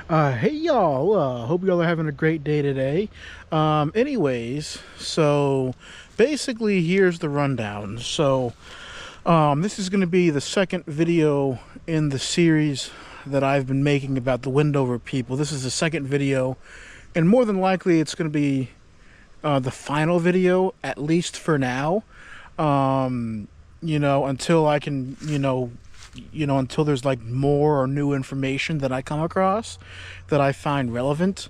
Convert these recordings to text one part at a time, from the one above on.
Hey y'all, hope y'all are having a great day today. Anyways, so basically here's the rundown. This is going to be the second video in the series that I've been making about the Windover people. This is the second video, and more than likely it's going to be the final video, at least for now. Until I can, until there's like more or new information that I come across that I find relevant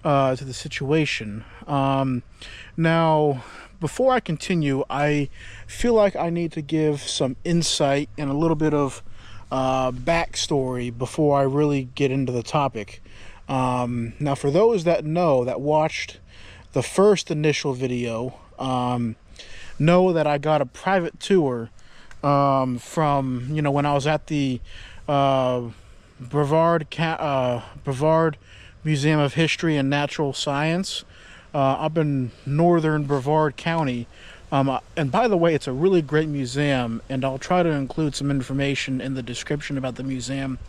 to the situation. Now, before I continue, I feel like I need to give some insight and a little bit of backstory before I really get into the topic. Now, for those that watched the first initial video, know that I got a private tour from, when I was at the Brevard Museum of History and Natural Science up in northern Brevard County. And by the way, it's a really great museum, and I'll try to include some information in the description about the museum.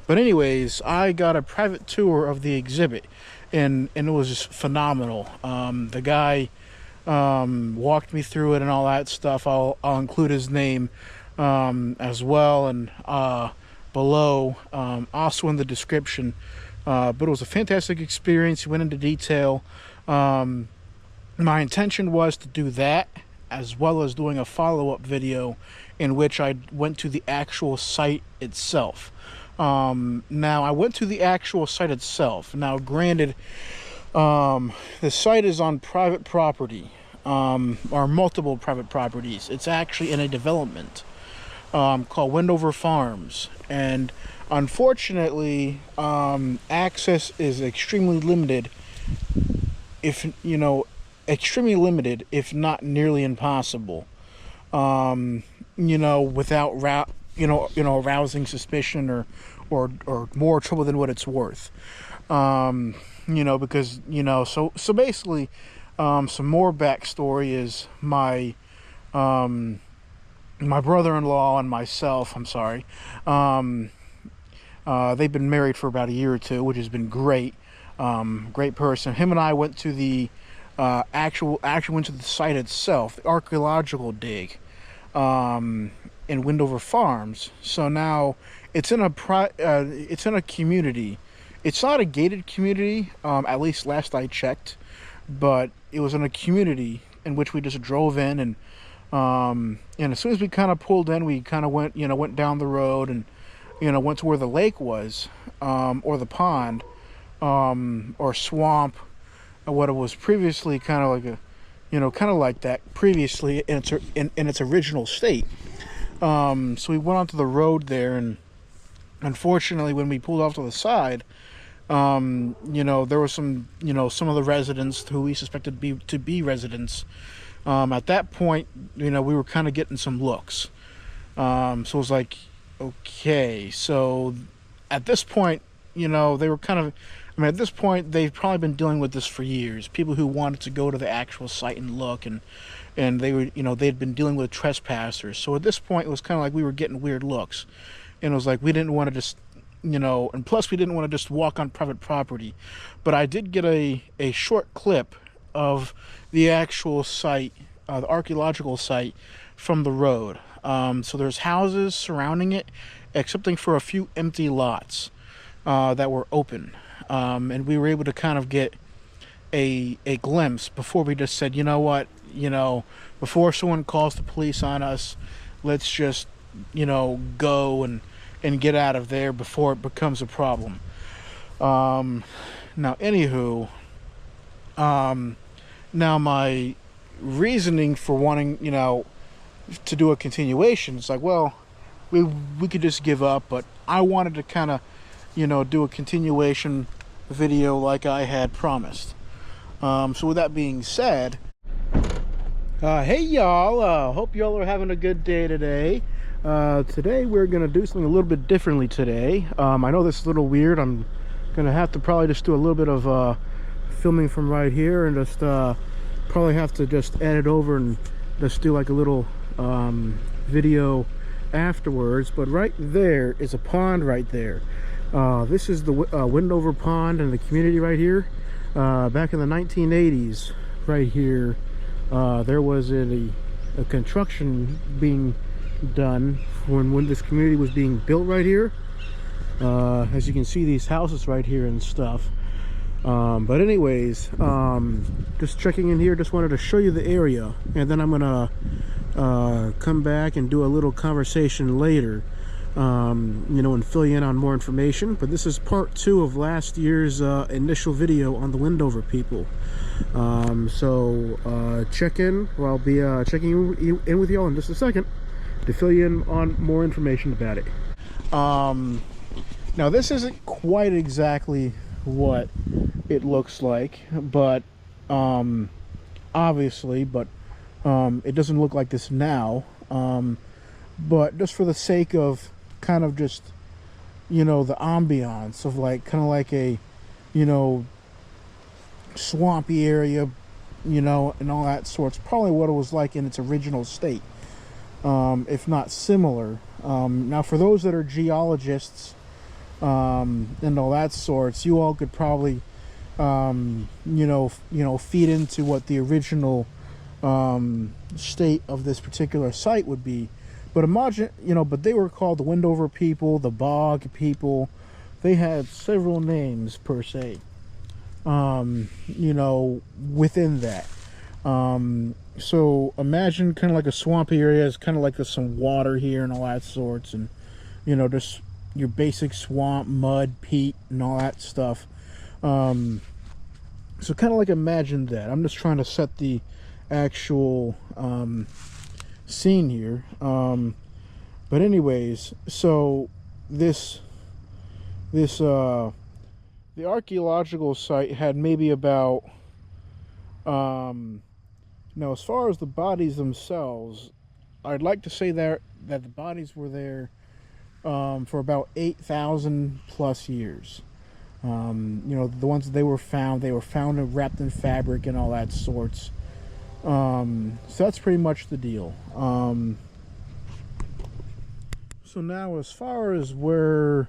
But anyways, I got a private tour of the exhibit, and it was just phenomenal. The guy walked me through it and all that stuff. I'll include his name as well, and below, also in the description. But it was a fantastic experience. He went into detail. My intention was to do that, as well as doing a follow-up video in which I went to the actual site itself. Now, I went to the actual site itself. Now, granted, the site is on private property, or multiple private properties. It's actually in a development called Windover Farms, and unfortunately, access is extremely limited. Extremely limited, if not nearly impossible. Without arousing suspicion or more trouble than what it's worth. Because so basically, some more backstory is my brother-in-law and myself. They've been married for about a year or two, which has been great. Great person. Him and I went to the actually went to the site itself, the archaeological dig, in Windover Farms. So now it's in a community. It's not a gated community, at least last I checked, but it was in a community in which we just drove in, and as soon as we kind of pulled in, we kind of went down the road and went to where the lake was, or the pond, or swamp, what it was previously kind of like kind of like that previously in its original state. So we went onto the road there, and unfortunately, when we pulled off to the side, there was some of the residents who we suspected to be residents. At that point, we were kind of getting some looks. So it was like, okay, so at this point, they were kind of, at this point, they've probably been dealing with this for years. People who wanted to go to the actual site and look, and they were, they'd been dealing with trespassers. So at this point, it was kind of like we were getting weird looks. And it was like we didn't want to just, and plus we didn't want to just walk on private property. But I did get a short clip of the actual site, the archaeological site, from the road. So there's houses surrounding it, excepting for a few empty lots that were open. And we were able to kind of get a glimpse before we just said, before someone calls the police on us, let's just, go and get out of there before it becomes a problem. Now, anywho, now my reasoning for wanting, to do a continuation, it's like, well, we could just give up, but I wanted to kind of, do a continuation video like I had promised. So with that being said, hey y'all, hope y'all are having a good day today. Today we're gonna do something a little bit differently today. I know this is a little weird. I'm gonna have to probably just do a little bit of filming from right here, and just probably have to just edit over and just do like a little video afterwards. But right there is a pond right there. This is the Windover Pond and the community right here. Back in the 1980s, right here, there was a construction being done when this community was being built right here. As you can see, these houses right here and stuff. But anyways, just checking in here, just wanted to show you the area, and then I'm gonna come back and do a little conversation later, you know, and fill you in on more information. But this is part 2 of last year's initial video on the Windover people. So check in, or I'll be checking in with y'all in just a second to fill you in on more information about it. Now this isn't quite exactly what it looks like, but obviously, but it doesn't look like this now, but just for the sake of kind of just, you know, the ambiance of like kind of like a, you know, swampy area, you know, and all that sorts, probably what it was like in its original state, if not similar. Now for those that are geologists and all that sorts, you all could probably you know, feed into what the original state of this particular site would be. But imagine, you know, but they were called the Windover people, the Bog people. They had several names per se, you know, within that. So imagine kind of like a swampy area. It's kind of like there's some water here and all that sorts, and you know, just your basic swamp, mud, peat, and all that stuff. So kind of like imagine that. I'm just trying to set the actual scene here. But anyways, so the archaeological site had maybe about now as far as the bodies themselves, I'd like to say that the bodies were there for about 8,000 plus years. You know, the ones that they were found and wrapped in fabric and all that sorts. So that's pretty much the deal. So now as far as where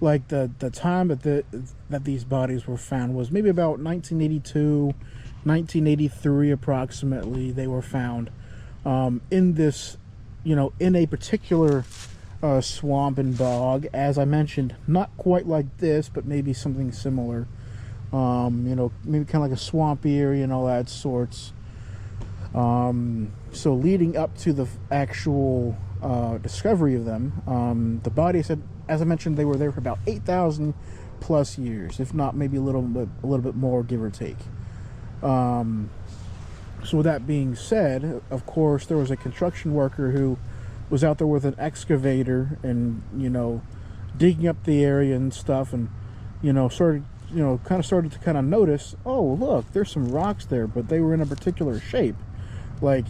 like the time that these bodies were found was maybe about 1982, 1983 approximately. They were found in this, you know, in a particular swamp and bog, as I mentioned, not quite like this, but maybe something similar. You know, maybe kind of like a swampy area and all that sorts. So leading up to the actual discovery of them, the bodies had, as I mentioned, they were there for about 8,000 plus years, if not maybe a little bit more, give or take. So with that being said, of course, there was a construction worker who was out there with an excavator and, you know, digging up the area and stuff, and, you know, started to notice, oh, look, there's some rocks there, but they were in a particular shape, like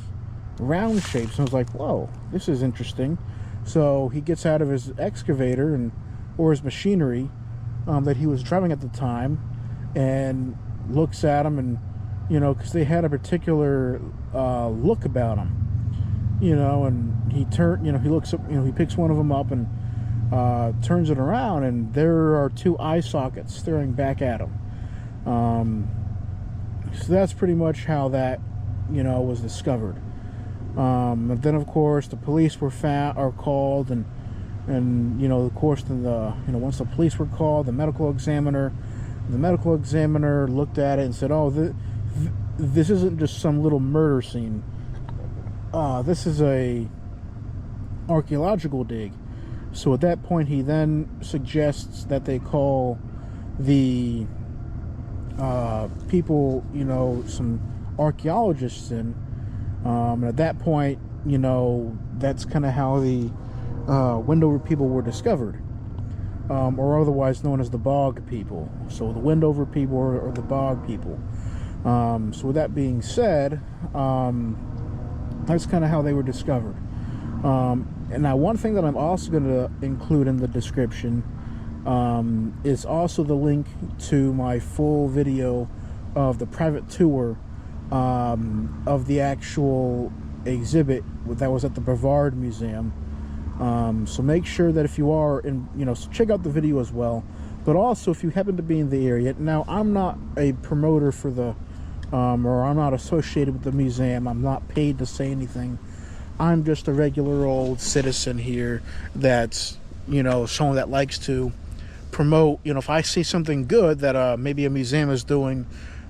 round shapes. And I was like, whoa, this is interesting. So he gets out of his excavator or his machinery that he was driving at the time, and looks at them, and, you know, because they had a particular look about them, you know, and he looks up, you know, he picks one of them up and turns it around, and there are 2 eye sockets staring back at him. So that's pretty much how that, you know, was discovered. And then of course the police were called, and you know, of course, once the police were called, the medical examiner looked at it and said, oh, this isn't just some little murder scene. This is a archaeological dig. So at that point, he then suggests that they call the people, you know, some archaeologists in. And at that point, you know, that's kind of how the Windover people were discovered, or otherwise known as the Bog people. So the Windover people or the Bog people. So with that being said, that's kind of how they were discovered. And now one thing that I'm also going to include in the description is also the link to my full video of the private tour of the actual exhibit that was at the Brevard Museum. So make sure that if you are in, check out the video as well. But also, if you happen to be in the area, now I'm not a promoter for the, or I'm not associated with the museum. I'm not paid to say anything. I'm just a regular old citizen here that's, someone that likes to promote, if I see something good that maybe a museum is doing,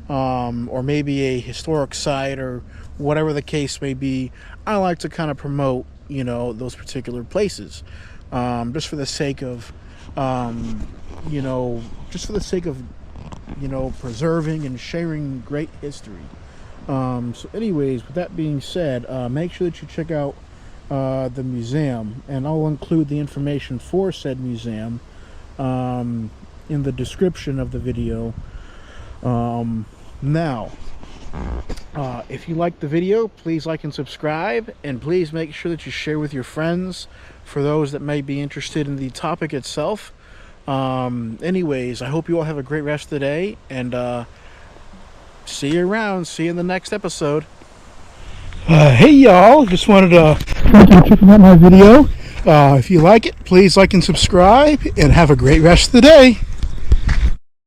or maybe a historic site or whatever the case may be, I like to kind of promote, those particular places, just for the sake of, preserving and sharing great history. So anyways, with that being said, make sure that you check out the museum, and I'll include the information for said museum in the description of the video. Now, if you like the video, please like and subscribe, and please make sure that you share with your friends for those that may be interested in the topic itself. Anyways, I hope you all have a great rest of the day, and see you around. See you in the next episode. Hey y'all, just wanted to thank you for checking out my video. If you like it, please like and subscribe, and have a great rest of the day.